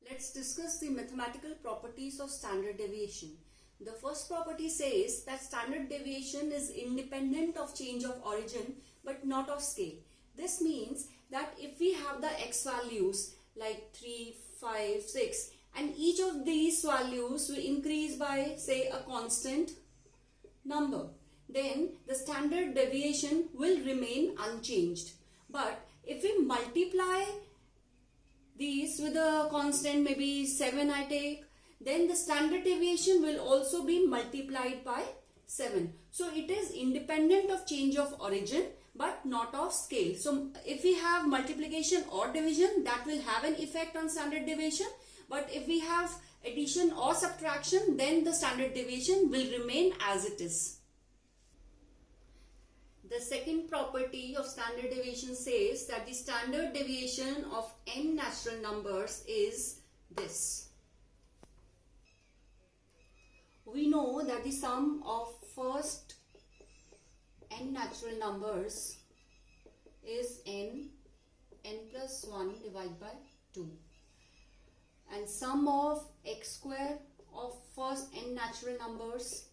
Let's discuss the mathematical properties of standard deviation. The first property says that standard deviation is independent of change of origin but not of scale. This means that if we have the x values like 3, 5, 6 and each of these values will increase by say a constant number, then the standard deviation will remain unchanged. But if we multiply these with a constant, maybe 7 I take, then the standard deviation will also be multiplied by 7. So it is independent of change of origin but not of scale. So if we have multiplication or division, that will have an effect on standard deviation. But if we have addition or subtraction, then the standard deviation will remain as it is. The second property of standard deviation says that the standard deviation of n natural numbers is this. We know that the sum of first n natural numbers is n plus 1 divided by 2. And sum of x square of first n natural numbers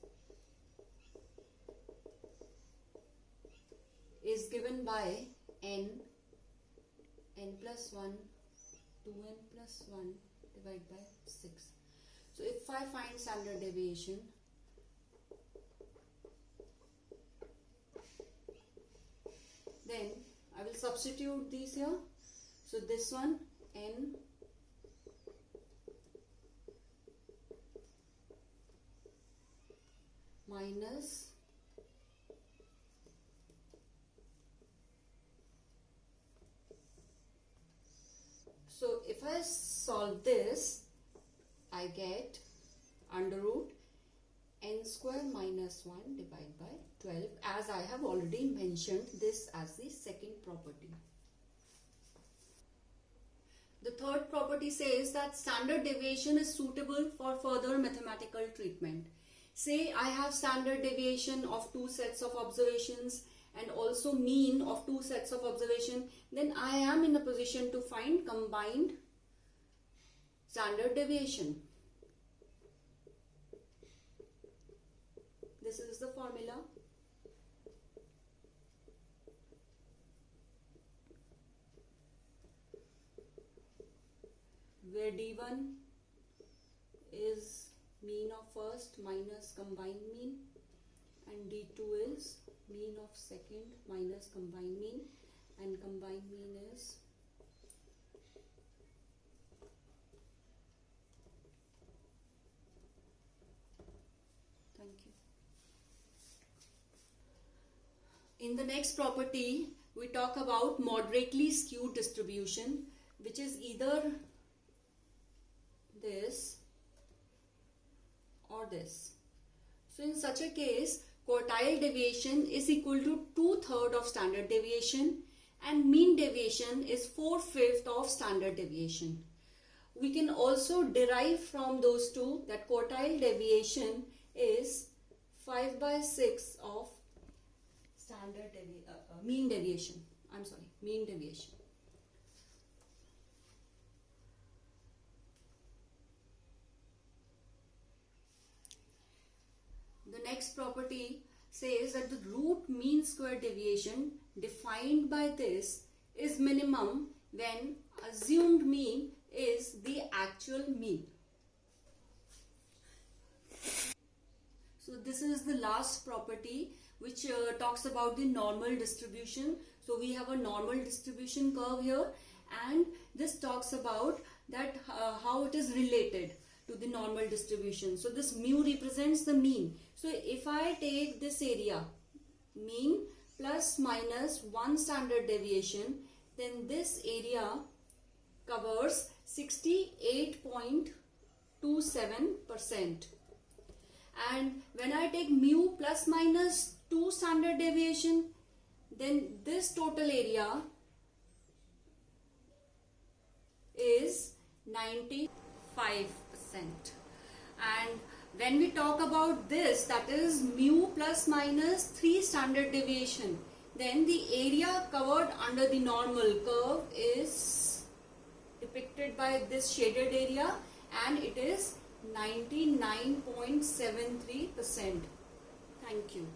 is given by n plus 1, 2n plus 1 divided by 6. So if I find standard deviation, then I will substitute these here. So this one n minus so if I solve this, I get under root n square minus 1 divided by 12, as I have already mentioned this as the second property. The third property says that standard deviation is suitable for further mathematical treatment. Say I have standard deviation of two sets of observations and also mean of two sets of observation, then I am in a position to find combined standard deviation. This is the formula. Where D1 is mean of first minus combined mean and D2 is mean of second minus combined mean, and combined mean is In the next property, we talk about moderately skewed distribution, which is either this or this. So in such a case, quartile deviation is equal to 2/3 of standard deviation and mean deviation is 4/5 of standard deviation. We can also derive from those two that quartile deviation is 5/6 of mean deviation. Mean deviation. The next property says that the root mean square deviation defined by this is minimum when assumed mean is the actual mean. So this is the last property which talks about the normal distribution. So we have a normal distribution curve here, and this talks about that how it is related to the normal distribution. So this mu represents the mean. So if I take this area, mean plus minus 1 standard deviation, then this area covers 68.27%. And when I take mu plus minus 2 standard deviation, then this total area is 95%. And when we talk about this, that is mu plus minus 3 standard deviation, then the area covered under the normal curve is depicted by this shaded area, and it is 99.73%. Thank you.